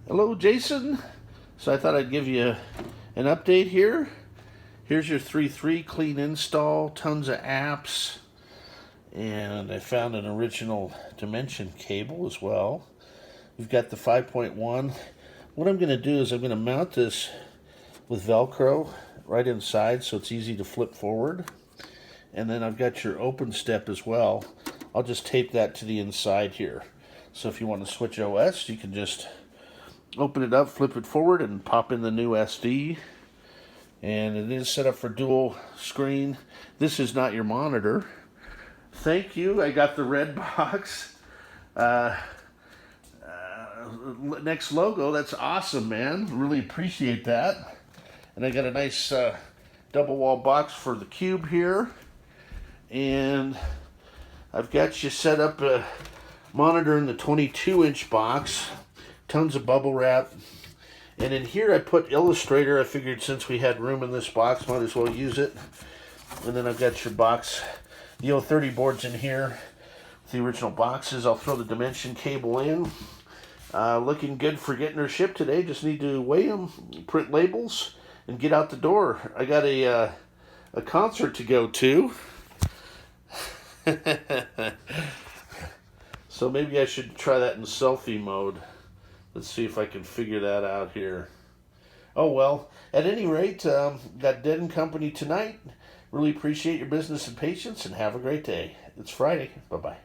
Hello, Jason. So I thought I'd give you an update here. Here's your 3.3 clean install, tons of apps, and I found an original Dimension cable as well. We've got the 5.1. What I'm going to do is I'm going to mount this with Velcro right inside so it's easy to flip forward. And then I've got your open step as well. I'll just tape that to the inside here. So if you want to switch OS, you can just open it up, flip it forward, and pop in the new SD. And it is set up for dual screen. This is not your monitor. Thank you. I got the red box. Next logo. That's awesome, man. Really appreciate that. And I got a nice double wall box for the cube here. And I've got you set up a monitor in the 22-inch box. Tons of bubble wrap. And in here I put Illustrator. I figured since we had room in this box, might as well use it. And then I've got your box, the O30 boards in here. The original boxes. I'll throw the Dimension cable in. Looking good for getting her shipped today. Just need to weigh them, print labels, and get out the door. I got a concert to go to. So maybe I should try that in selfie mode. Let's see if I can figure that out here. Oh, well, at any rate, got Dead & Company tonight. Really appreciate your business and patience, and have a great day. It's Friday. Bye-bye.